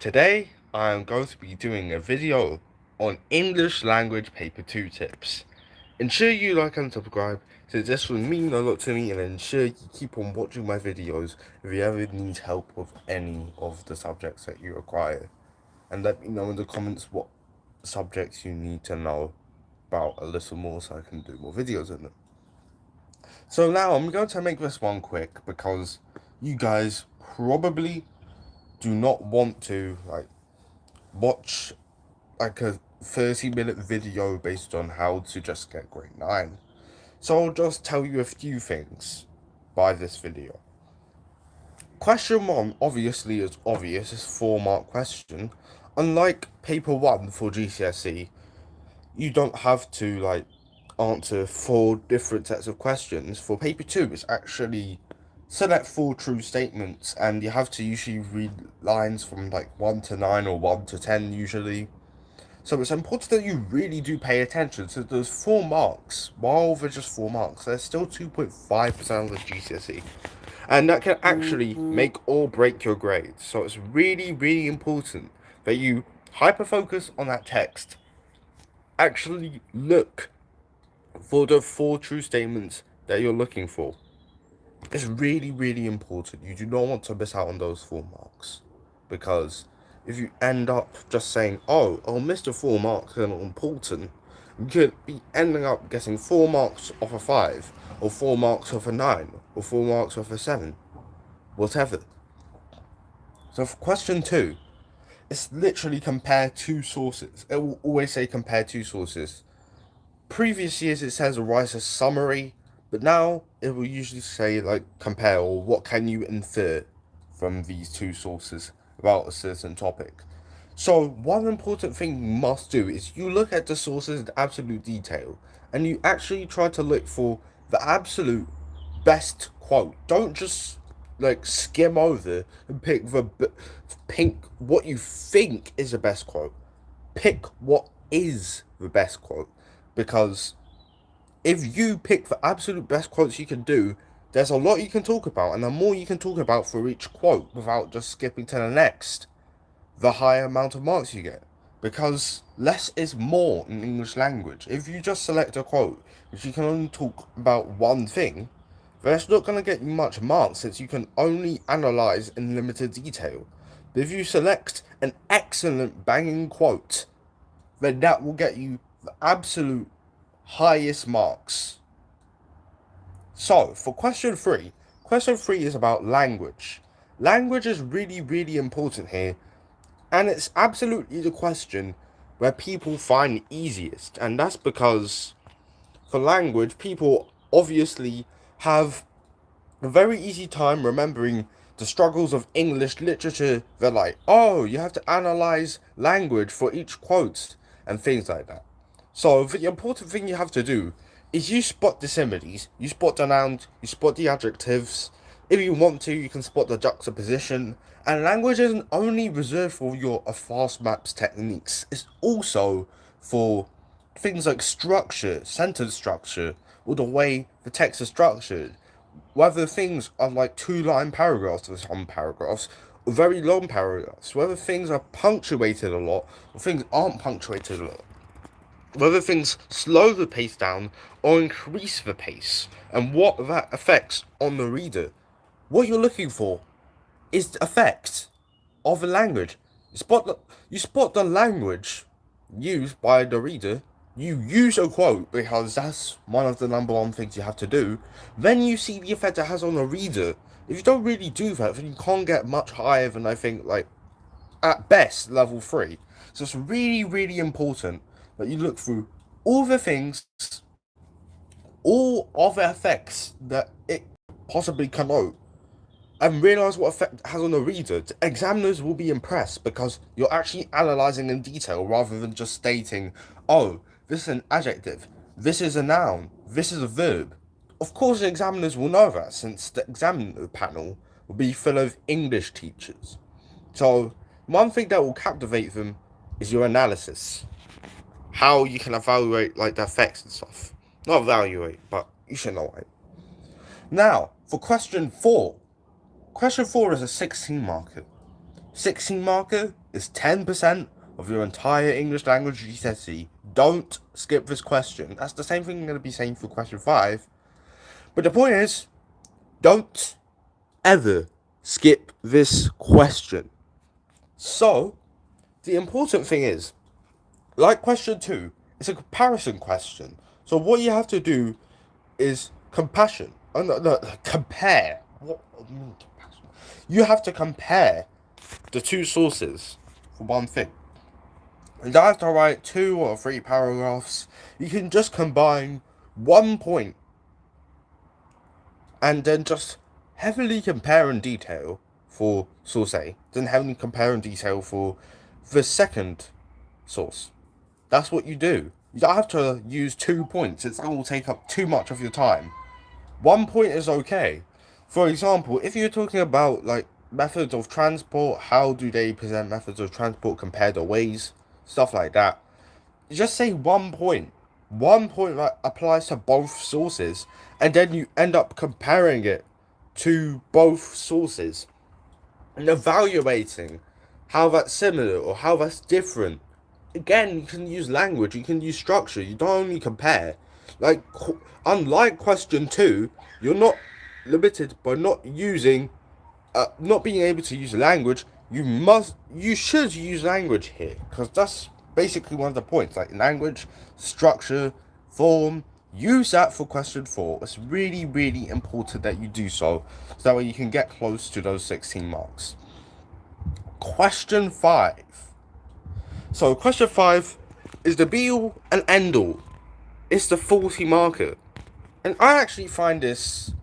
Today, I'm going to be doing a video on English language paper 2 tips. Ensure you like and subscribe, since this will mean a lot to me, and ensure you keep on watching my videos if you ever need help with any of the subjects that you require. And let me know in the comments what subjects you need to know about a little more so I can do more videos on them. So now I'm going to make this one quick because you guys probably do not want to watch a 30-minute video based on how to just get grade 9. So I'll just tell you a few things by this video. Question 1 obviously is obvious, it's 4-mark question. Unlike paper 1 for GCSE, you don't have to answer 4 different sets of questions. For paper 2, it's actually select 4 true statements, and you have to usually read lines from 1 to 9 or 1 to 10 usually. So it's important that you really do pay attention. So those 4 marks, while they're just 4 marks, they're still 2.5% of the GCSE. And that can actually make or break your grades. So it's really, really important that you hyper-focus on that text. Actually look for the 4 true statements that you're looking for. It's really, really important. You do not want to miss out on those 4 marks. Because if you end up just saying, oh, I'll miss the 4 marks, they're not important, you could be ending up getting 4 marks off a 5, or 4 marks off a 9, or 4 marks off a 7, whatever. So for question 2, it's literally compare 2 sources. It will always say compare 2 sources. Previous years it says write a summary, but now it will usually say compare, or what can you infer from these 2 sources about a certain topic. So one important thing you must do is you look at the sources in absolute detail, and you actually try to look for the absolute best quote. Don't just skim over and pick what you think is the best quote. Pick what is the best quote, because if you pick the absolute best quotes you can do, there's a lot you can talk about, and the more you can talk about for each quote without just skipping to the next, the higher amount of marks you get. Because less is more in English language. If you just select a quote which you can only talk about one thing, then it's not going to get you much marks, since you can only analyze in limited detail. But if you select an excellent banging quote, then that will get you the absolute highest marks. So for question 3 is about language. Language is really, really important here, and it's absolutely the question where people find easiest, and that's because for language, people obviously have a very easy time remembering the struggles of English literature. They're like, oh, you have to analyze language for each quote and things like that. So the important thing you have to do is you spot the similes, you spot the nouns, you spot the adjectives. If you want to, you can spot the juxtaposition. And language isn't only reserved for your fast maps techniques, it's also for things like structure, sentence structure, or the way the text is structured. Whether things are 2-line paragraphs or some paragraphs, or very long paragraphs, whether things are punctuated a lot or things aren't punctuated a lot, whether things slow the pace down or increase the pace, and what that affects on the reader. What you're looking for is the effect of the language. You spot the language used by the reader. You use a quote because that's one of the number 1 things you have to do. Then you see the effect it has on the reader. If you don't really do that, then you can't get much higher than, I think, at best, level 3. So it's really, really important that you look through all the things, all of the effects that it possibly connote, and realize what effect it has on the reader. Examiners will be impressed because you're actually analyzing in detail rather than just stating, oh, this is an adjective, this is a noun, this is a verb. Of course, the examiners will know that, since the examiner panel will be full of English teachers. So one thing that will captivate them is your analysis. How you can evaluate the effects and stuff. Not evaluate, but you should know it. Now, for question 4. Question 4 is a 16 marker. 16 marker is 10% of your entire English language GCSE. Don't skip this question. That's the same thing I'm going to be saying for question 5. But the point is, don't ever skip this question. So, the important thing is, like question 2, it's a comparison question. So what you have to do is compare. What? You have to compare the two sources for one thing. You don't have to write 2 or 3 paragraphs. You can just combine 1 point and then just heavily compare in detail for source A, then heavily compare in detail for the second source. That's what you do. You don't have to use 2 points. That will take up too much of your time. 1 point is okay. For example, if you're talking about like methods of transport, how do they present methods of transport compared to ways, stuff like that, you just say 1 point. 1 point that applies to both sources, and then you end up comparing it to both sources and evaluating how that's similar or how that's different. Again, you can use language, you can use structure, you don't only compare. Like, unlike question 2, you're not limited by not using, not being able to use language. You should use language here, because that's basically one of the points. Like, language, structure, form, use that for question 4. It's really, really important that you do so that way you can get close to those 16 marks. Question 5. So question 5 is the be-all and end-all. It's the 40 marker. And I actually find this,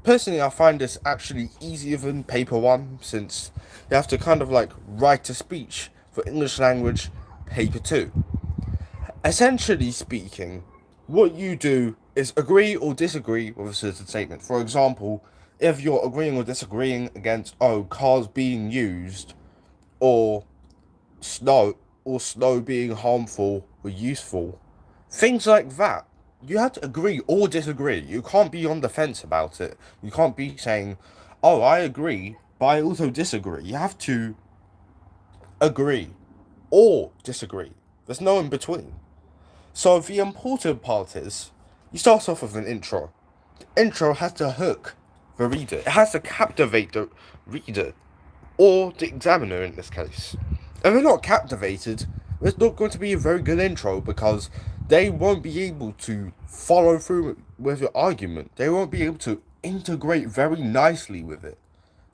personally I find this actually easier than paper 1, since you have to kind of like write a speech for English language paper 2. Essentially speaking, what you do is agree or disagree with a certain statement. For example, if you're agreeing or disagreeing against, cars being used, or snow being harmful or useful, things like that, you have to agree or disagree. You can't be on the fence about it. You can't be saying, I agree, but I also disagree. You have to agree or disagree. There's no in between. So the important part is, you start off with an intro. The intro has to hook the reader. It has to captivate the reader, or the examiner in this case. If they're not captivated, it's not going to be a very good intro, because they won't be able to follow through with your argument. They won't be able to integrate very nicely with it.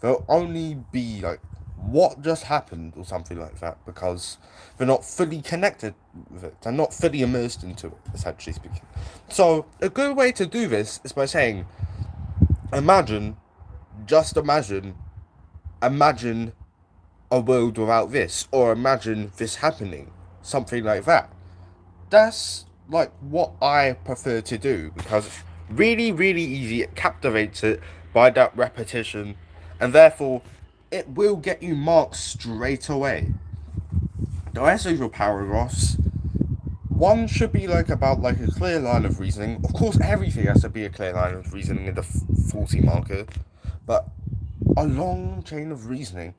They'll only be like, what just happened, or something like that, because they're not fully connected with it. They're not fully immersed into it, essentially speaking. So a good way to do this is by saying, just imagine a world without this, or imagine this happening, something like that. That's like what I prefer to do, because it's really, really easy. It captivates it by that repetition, and therefore it will get you marks straight away. The rest of your paragraphs, one should be like about like a clear line of reasoning. Of course, everything has to be a clear line of reasoning in the 40 marker, but a long chain of reasoning,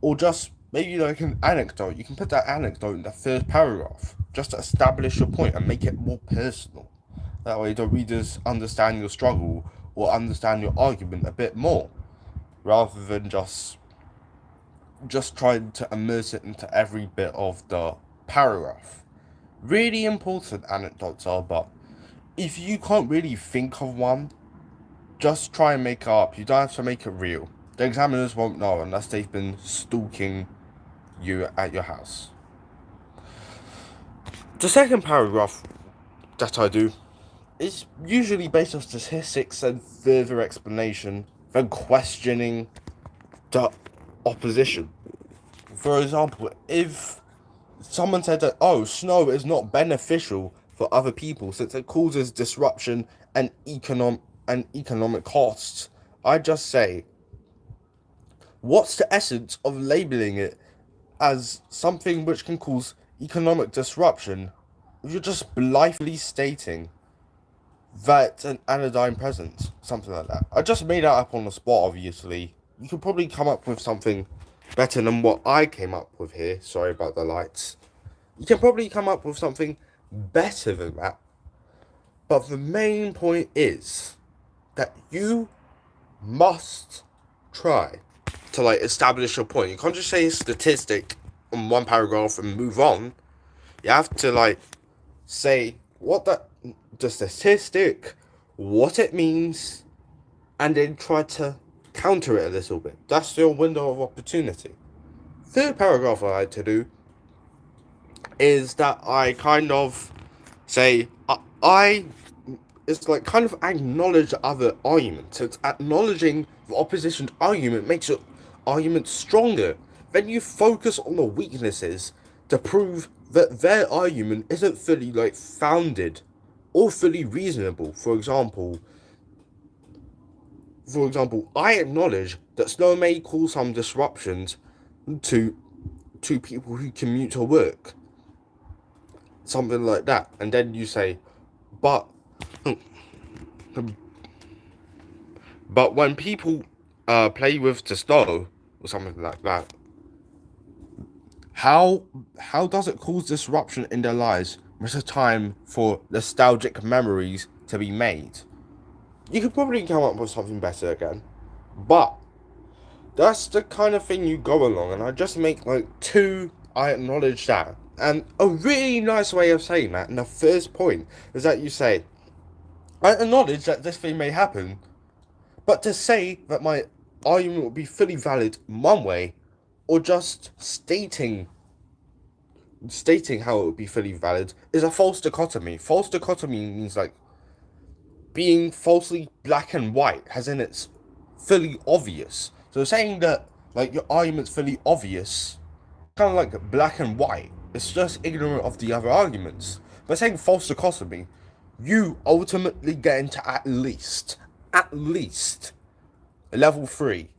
or just maybe like an anecdote. You can put that anecdote in the first paragraph, just to establish your point and make it more personal. That way the readers understand your struggle, or understand your argument a bit more, rather than just trying to immerse it into every bit of the paragraph. Really important anecdotes are, but if you can't really think of one, just try and make it up. You don't have to make it real. The examiners won't know unless they've been stalking you at your house. The second paragraph that I do is usually based on statistics and further explanation than questioning the opposition. For example, if someone said that, snow is not beneficial for other people since it causes disruption and economic costs, I just say, what's the essence of labeling it as something which can cause economic disruption if you're just blithely stating that an anodyne present, something like that? I just made that up on the spot, obviously. You could probably come up with something better than what I came up with here. Sorry about the lights. You can probably come up with something better than that. But the main point is that you must try to like establish your point. You can't just say a statistic on one paragraph and move on. You have to like say what the statistic, what it means, and then try to counter it a little bit. That's your window of opportunity. Third paragraph I like to do is that I kind of say I it's like kind of acknowledge other arguments. It's acknowledging the opposition's argument makes your argument stronger. Then you focus on the weaknesses to prove that their argument isn't fully like founded or fully reasonable. For example, I acknowledge that snow may cause some disruptions to people who commute to work. Something like that. And then you say, but when people play with the snow or something like that, how does it cause disruption in their lives? There's a time for nostalgic memories to be made. You could probably come up with something better again, but that's the kind of thing you go along. And I just make like two. I acknowledge that, and a really nice way of saying that. And the first point is that you say, I acknowledge that this thing may happen, but to say that my argument will be fully valid one way, or just stating how it would be fully valid, is a false dichotomy. False dichotomy means like being falsely black and white, as in it's fully obvious. So saying that like your argument's fully obvious, kind of like black and white, it's just ignorant of the other arguments. By saying false dichotomy, you ultimately get into at least level 3,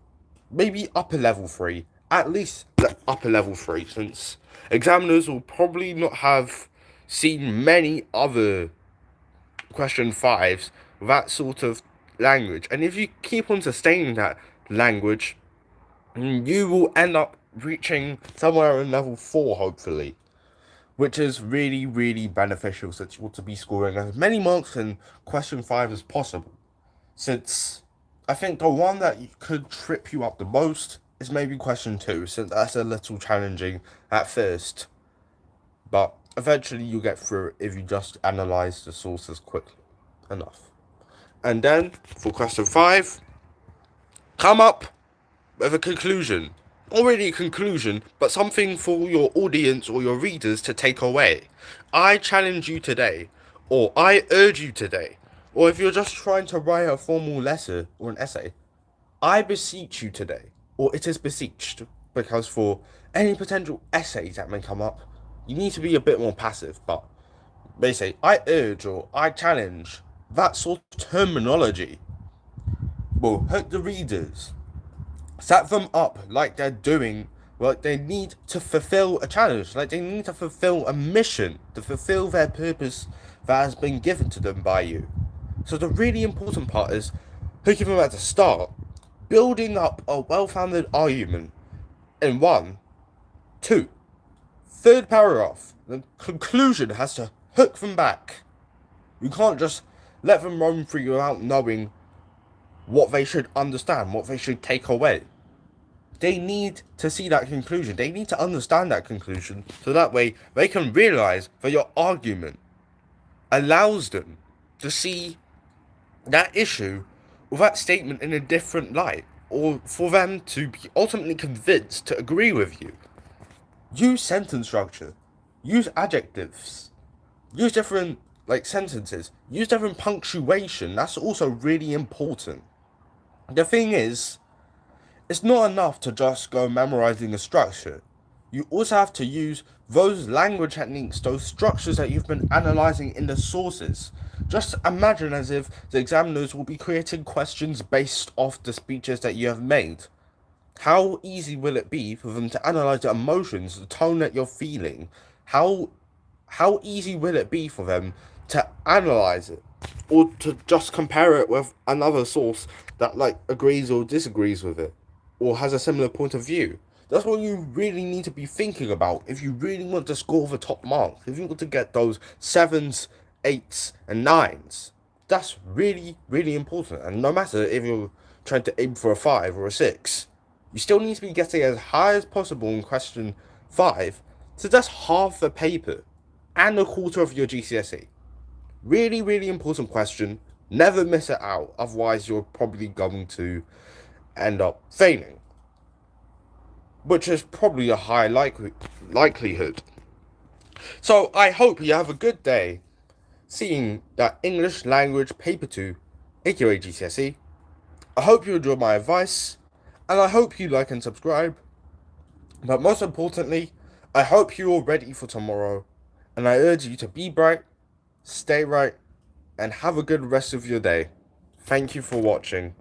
maybe upper level 3, at least upper level 3, since examiners will probably not have seen many other question 5s with that sort of language. And if you keep on sustaining that language, you will end up reaching somewhere in level 4, hopefully, which is really, really beneficial, since you want to be scoring as many marks in question 5 as possible. Since I think the one that could trip you up the most is maybe question 2, since that's a little challenging at first. But eventually you'll get through it if you just analyze the sources quickly enough. And then, for question 5, come up with a conclusion. Not really a conclusion, but something for your audience or your readers to take away. I challenge you today, or I urge you today, or if you're just trying to write a formal letter or an essay, I beseech you today, or it is beseeched, because for any potential essays that may come up, you need to be a bit more passive, but they say, I urge or I challenge, that sort of terminology will hurt the readers. Set them up like they're doing, like they need to fulfill a challenge, like they need to fulfill a mission, to fulfill their purpose that has been given to them by you. So the really important part is hooking them at the start, building up a well-founded argument in 1, 2, third paragraph. The conclusion has to hook them back. You can't just let them roam through without knowing what they should understand, what they should take away. They need to see that conclusion. They need to understand that conclusion, so that way they can realize that your argument allows them to see that issue or that statement in a different light, or for them to be ultimately convinced to agree with you. Use sentence structure. Use adjectives. Use different sentences. Use different punctuation. That's also really important. The thing is, it's not enough to just go memorizing a structure. You also have to use those language techniques, those structures that you've been analyzing in the sources. Just imagine as if the examiners will be creating questions based off the speeches that you have made. How easy will it be for them to analyze the emotions, the tone that you're feeling? How easy will it be for them to analyze it, or to just compare it with another source that agrees or disagrees with it, or has a similar point of view? That's what you really need to be thinking about if you really want to score the top marks. If you want to get those 7s, 8s, and 9s, that's really, really important. And no matter if you're trying to aim for a 5 or a 6, you still need to be getting as high as possible in question 5. So that's half the paper and a quarter of your GCSE. Really, really important question. Never miss it out, otherwise you're probably going to end up failing, which is probably a high likelihood. So I hope you have a good day seeing that English language paper 2, aka GCSE. I hope you enjoyed my advice, and I hope you like and subscribe. But most importantly, I hope you're ready for tomorrow, and I urge you to be bright, stay right, and have a good rest of your day. Thank you for watching.